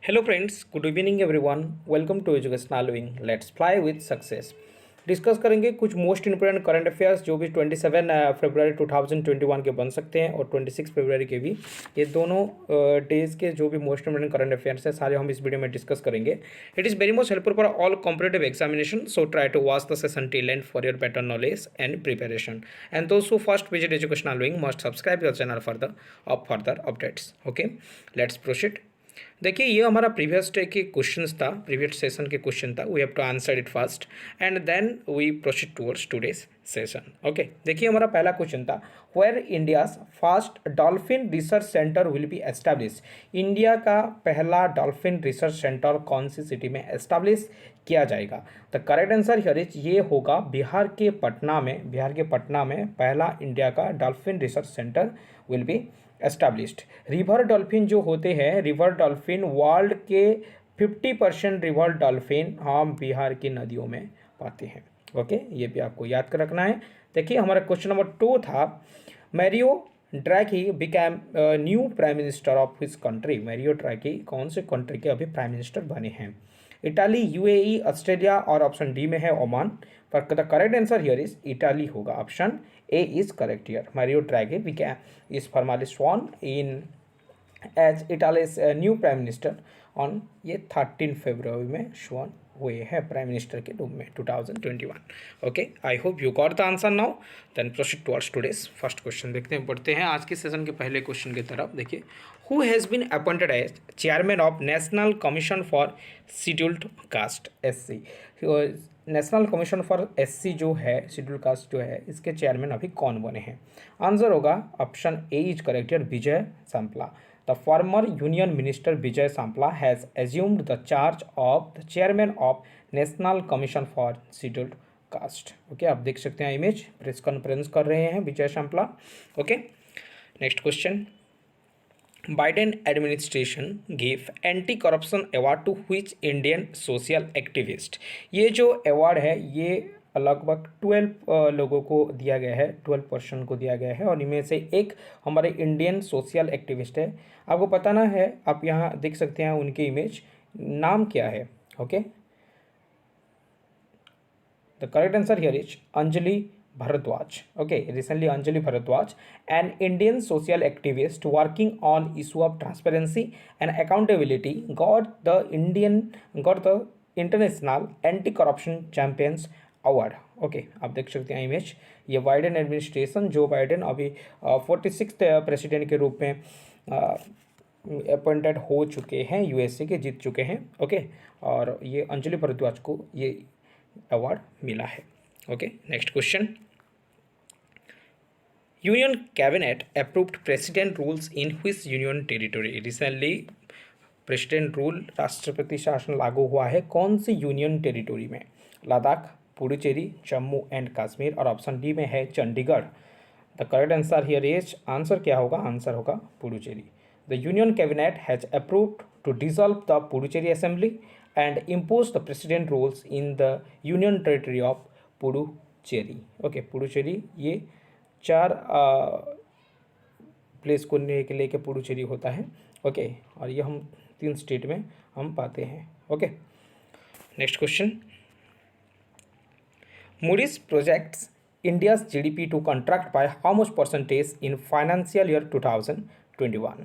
Hello friends, good evening everyone. Welcome to Educational Wing. Let's fly with success. Discuss करेंगे कुछ most important current affairs जो भी 27 फरवरी 2021 के बन सकते हैं और 26 फरवरी के भी। ये दोनों डेज के जो भी मोस्ट इंपोर्टेंट करंट अफेयर्स हैं सारे हम इस वीडियो में डिस्कस करेंगे. It is very much helpful for all competitive examination, so try to watch the session till end for your better knowledge and preparation. And दोस्त who first visit educational wing must subscribe your channel for the further updates. Okay, let's proceed. देखिए ये हमारा previous day के questions था, previous session के question था. We have to answer it first and then we proceed towards today's session. Okay, देखिए हमारा पहला क्वेश्चन था, where India's first dolphin research centre will be establish. India का पहला डॉल्फिन रिसर्च सेंटर कौन सी city में एस्टैब्लिश किया जाएगा. The correct answer here is ये होगा बिहार के पटना में. बिहार के पटना में पहला इंडिया का dolphin research centre will B established. River dolphin जो होते हैं, रिवर डॉल्फिन वर्ल्ड के 50% रिवर डॉल्फिन हम बिहार की नदियों में पाते हैं. ओके, ये भी आपको याद कर रखना है. देखिए हमारा क्वेश्चन नंबर 2 था, Mario Draghi became new prime minister of his country. Mario Draghi कौन से कंट्री के अभी प्राइम मिनिस्टर बने हैं. इटाली, यूएई, ऑस्ट्रेलिया और ऑप्शन डी में है ओमान. पर the correct answer here is Italy होगा. Option A is correct here. Mario Draghi became is formally sworn in as Italy's new prime minister on ये 13 फरवरी में sworn हुए हैं prime minister के रूप में 2021. Okay, I hope you got the answer now. Then proceed towards today's first question. देखते हैं, पढ़ते हैं आज के सेशन के पहले क्वेश्चन की तरफ. देखिए, who has been appointed as chairman of national commission for scheduled caste SC. National commission for SC जो है, शेड्यूल्ड कास्ट जो है, इसके चेयरमैन अभी कौन बने हैं. आंसर होगा option A is correct here, Vijay Sampla. The former Union Minister Vijay Sampla has assumed the charge of the chairman of National Commission for Scheduled Caste. Okay, आप देख सकते हैं इमेज, प्रेस कॉन्फ्रेंस कर रहे हैं Vijay Sampla. Okay, next question. Biden administration gave anti corruption award to which Indian social activist. ये जो award है ये लगभग 12 लोगों को दिया गया है, 12 पर्सन को दिया गया है और इनमें से एक हमारे इंडियन सोशल एक्टिविस्ट है. आपको बताना है, आप यहाँ देख सकते हैं उनकी इमेज, नाम क्या है. Okay, the correct answer here is Anjali Bharadwaj. Okay, recently Anjali Bharadwaj, an Indian social activist working on issue of transparency and accountability, got the International Anti-Corruption Champions Award. Okay, आप देख सकते हैं इमेज. ये Biden administration, Joe Biden अभी 46th president के रूप में appointed हो चुके हैं, यूएसए के जीत चुके हैं. ओके, और ये अंजलि भारद्वाज को ये अवार्ड मिला है. Okay, next question. Union cabinet approved president rules in which union territory. Recently president rule, राष्ट्रपति शासन लागू हुआ है कौन सी यूनियन टेरिटरी में. लद्दाख, पुडुचेरी, जम्मू एंड कश्मीर और ऑप्शन डी में है Chandigarh. The correct answer here is, answer क्या होगा, आंसर होगा Puducherry. The union cabinet has approved to dissolve the Puducherry assembly and impose the president rules in the union territory of Puducherry. Okay, Puducherry ये 4 place को लेके पुडुचेरी होता है. ओके, और ये हम 3 स्टेट में हम पाते हैं. Okay, next question. Moody's projects India's GDP to contract by how much percentage in financial year 2021?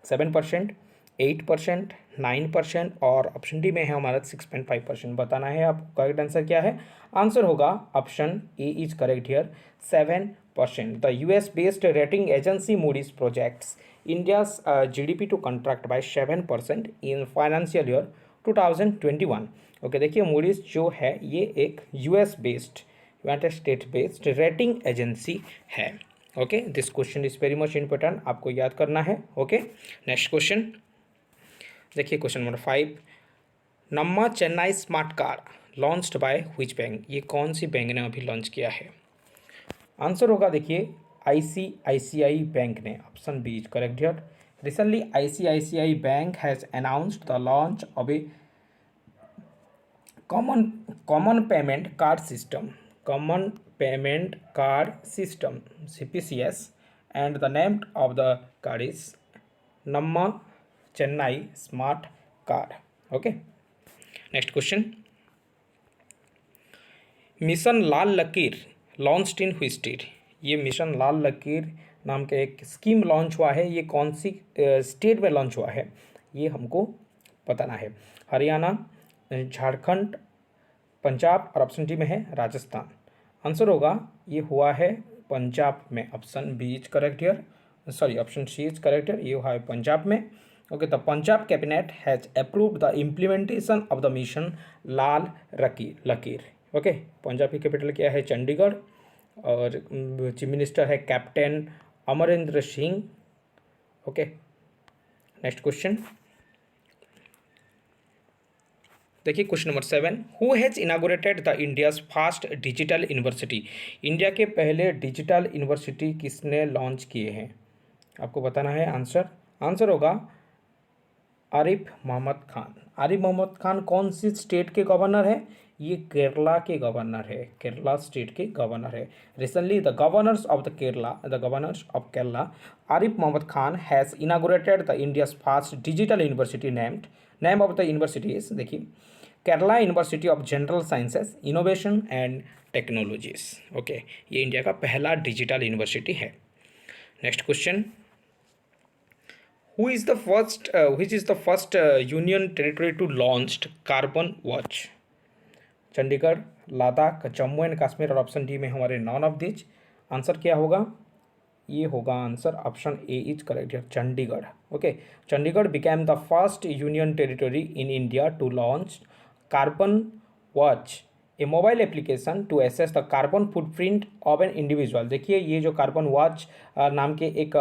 7%, 8%, 9% और ऑप्शन डी में है हमारा 6.5%. बताना है आपको करेक्ट आंसर क्या है. आंसर होगा option A is correct here, 7%. The US based rating agency Moody's projects India's GDP to contract by 7% in financial year 2021. ओके, देखिए मूडीज जो है ये एक US based, United State based rating agency है. Okay, this question is very much important, आपको याद करना है. Okay, next question. देखिए question number 5. Namma Chennai smart car launched by which bank. ये कौन सी बैंक ने अभी लॉन्च किया है. आंसर होगा देखिए आईसीआईसीआई बैंक ने. Option B is correct here. Recently ICICI bank has announced the launch of a common payment card system CPCS, and the name of the card is Namma Chennai Smart car. Okay, next question, mission Lal Lakir launched in which state? ये mission Lal Lakir नाम का एक scheme launch हुआ है, ये कौन सी state में launch हुआ है ये हमको बताना है। हरियाणा, झारखंड, पंजाब और ऑप्शन डी में है राजस्थान। आंसर होगा ये हुआ है पंजाब में, option B is correct here, sorry option C is correct here, ये हुआ है पंजाब में। Okay, the Punjab cabinet has approved the implementation of the mission Lal Lakir. Okay, Punjab की कैपिटल क्या है? चंडीगढ़, और चीफ मिनिस्टर है captain Amarinder Singh. Okay, next question देखिए, question number 7, who has inaugurated the India's first digital university? India के पहले डिजिटल यूनिवर्सिटी किसने launch किए हैं? आपको बताना है आंसर। आंसर होगा आरिफ मोहम्मद खान। आरिफ मोहम्मद खान कौन सी स्टेट के गवर्नर है? ये केरला के गवर्नर है, केरला स्टेट के गवर्नर है। Recently the governors of Kerala Arif Mohammad Khan has inaugurated the India's first digital university name of the university is, देखिए, Kerala university of general sciences, innovation and technologies. Okay, ये इंडिया का पहला डिजिटल यूनिवर्सिटी है। Next question, which is the first union territory to launched carbon watch? Chandigarh, Ladakh, Jammu and Kashmir और option D में हमारे none of this. Answer क्या होगा? ये होगा answer option A is correct है, Chandigarh. Okay, Chandigarh became the first union territory in India to launch carbon watch, a mobile application to assess the carbon footprint of an individual. देखिए, ये जो carbon watch नाम के एक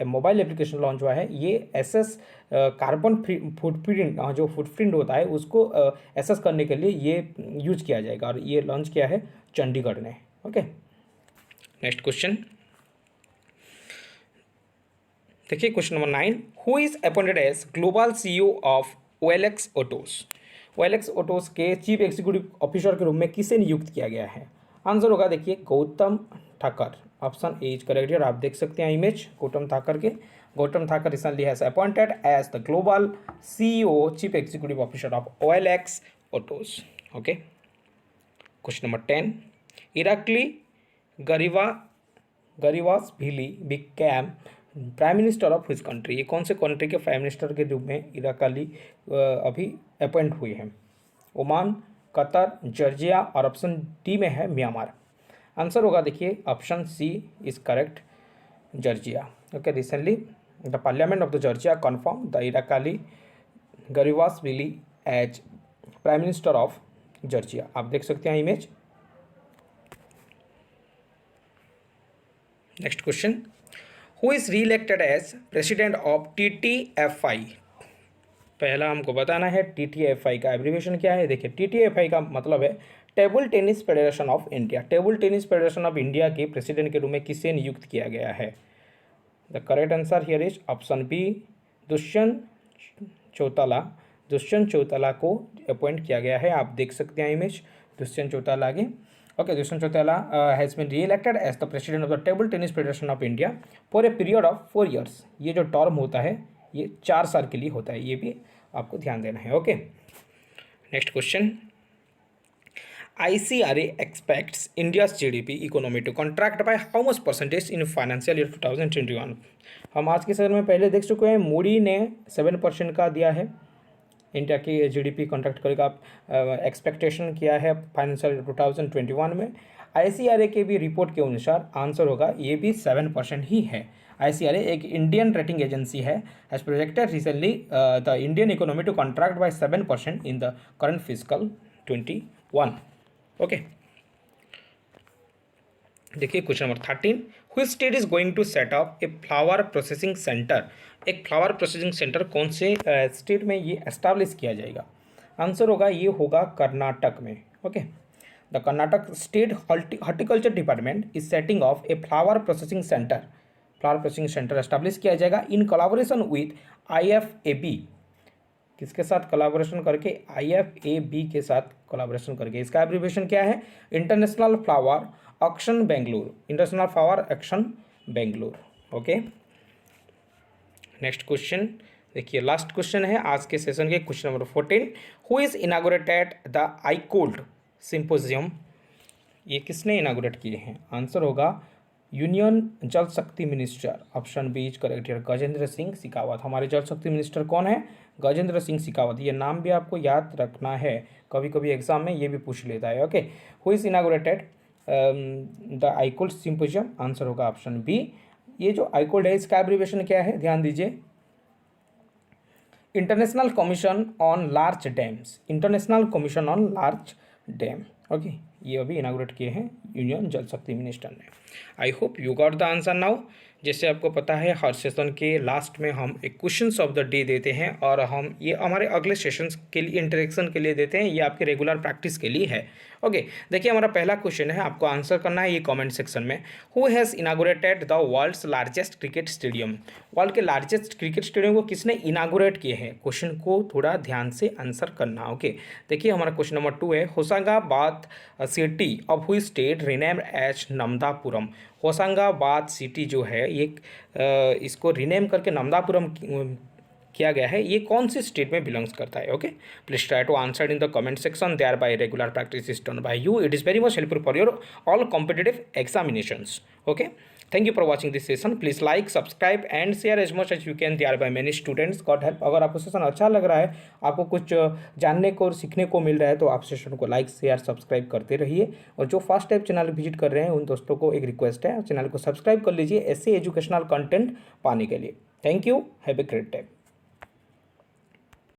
मोबाइल एप्लीकेशन लॉन्च हुआ है, ये एसेस कार्बन फुटप्रिंट, जो फुटप्रिंट होता है उसको एसेस करने के लिए ये यूज किया जाएगा, और ये लॉन्च किया है चंडीगढ़ ने। ओके, नेक्स्ट क्वेश्चन देखिए, question number 9, who is appointed as global CEO of OLX autos? OLX autos के चीफ एग्जीक्यूटिव ऑफिसर के रूप में किसे नियुक्त किया गया है? आंसर होगा, देखिए, Gautam Thakar. Option A is correct है, और आप देख सकते हैं इमेज गौतम ठाकर के। Gautam Thakar recently has appointed as the global CEO chief executive officer of OLX autos. Okay, question number 10, Irakli Garibashvili became prime minister of which country? ये कौन से कंट्री के प्राइम मिनिस्टर के रूप में इराकली अभी अपॉइंट हुए हैं? ओमान, कतर, जॉर्जिया और ऑप्शन डी में है म्यांमार। आंसर होगा, देखिए, option C is correct, Georgia. Okay, recently the parliament of the Georgia confirm the Irakli Garibashvili as prime minister of Georgia. आप देख सकते हैं image. Next question, who is reelected as president of TTFI? पहला हमको बताना है TTFI का abbreviation क्या है। देखिए, TTFI का मतलब है table tennis federation of India. Table tennis federation of India के प्रेसिडेंट के रूप में किसे नियुक्त किया गया है? The correct answer here is option B, Dushyant Chautala. Dushyant Chautala को अपॉइंट किया गया है, आप देख सकते हैं इमेज दुष्यंत चौटाला आगे। Okay, Dushyant Chautala has been reelected as the president of the table tennis federation of India for a period of 4 years। ये जो टर्म होता है ये 4 साल के लिए होता है, ये भी आपको ध्यान देना है। Okay, next question, ICRA expects India's GDP economy to contract by how much percentage in financial year 2021? हम आज के समय में पहले देख चुके हैं, मूडी ने 7% का दिया है, इंडिया की GDP कॉन्ट्रैक्ट करेगा। एक्सपेक्टेशन किया है फाइनेंशियल 2021 में। ICRA के भी रिपोर्ट के अनुसार आंसर होगा ये भी 7% ही है। ICRA एक इंडियन रेटिंग एजेंसी है, has projected recently the Indian economy to contract by 7% in the current physical 21। Okay, देखिए, question number 13, which state is going to set up a flower processing centre? एक flower processing centre कौन से state में ये establish किया जाएगा? Answer होगा, ये होगा कर्नाटक में। Okay, the Karnataka state horticulture department is setting of A flower processing centre establish किया जाएगा इन कोलैबोरेशन विथ IFAB। किसके साथ कोलैबोरेशन करके? IFAB के साथ कोलैबोरेशन करके। इसका एब्रीविएशन क्या है? International flower auction Bengaluru. International flower auction Bengaluru. Okay, next question, देखिए लास्ट क्वेश्चन है आज के सेशन के, question number 14, who is inaugurated the ICOLD symposium. ये किसने इनागोरेट किए हैं? आंसर होगा union Jal Shakti minister, option B is correct here, Gajendra Singh Shekhawat. हमारे जल शक्ति मिनिस्टर कौन है? गजेंद्र सिंह शेखावत। ये नाम भी आपको याद रखना है, कभी कभी एग्जाम में ये भी पूछ लेता है। Okay, who is inaugurated the ICOLD symposium, answer होगा ऑप्शन बी। ये जो आईकोल्ड है इसका एब्रिविएशन क्या है, ध्यान दीजिए, international commission on large dams, international commission on large dam. Okay, ये अभी इनागोरेट किए हैं यूनियन जल शक्ति मिनिस्टर ने। आई hope you got the answer now. जैसे आपको पता है हर सेशन के लास्ट में हम एक क्वेश्चंस ऑफ द डे देते हैं और हम ये हमारे अगले सेशंस के लिए इंटरेक्शन के लिए देते हैं, ये आपके रेगुलर प्रैक्टिस के लिए है। ओके, देखिए हमारा पहला क्वेश्चन है, आपको आंसर करना है ये कमेंट सेक्शन में। Who has inaugurated the world's largest cricket stadium. World के लार्जेस्ट क्रिकेट स्टेडियम को किसने इनागोरेट किए हैं? क्वेश्चन को थोड़ा ध्यान से आंसर करना। ओके, देखिए हमारा क्वेश्चन नंबर 2 है, Hoshangabad city of which state renamed as Narmadapuram. Hoshangabad city जो है ये इसको रिनेम करके नमदापुरम किया गया है, ये कौन सी स्टेट में बिलोंग्स करता है? Okay, please try to answer in the comment section, thereby regular practice is done by you, it is very much helpful for your all competitive examinations. Okay, thank you for watching this session, please like subscribe and share as much as you can, thereby many students got help. अगर आपको session अच्छा लग रहा है, आपको कुछ जानने को और सीखने को मिल रहा है, तो आप सेशन को लाइक शेयर सब्सक्राइब करते रहिए। और जो फर्स्ट टाइम चैनल विजिट कर रहे हैं उन दोस्तों को एक रिक्वेस्ट है, चैनल को सब्सक्राइब कर लीजिए ऐसे एजुकेशनल कंटेंट पाने के लिए। Thank you, have a great day.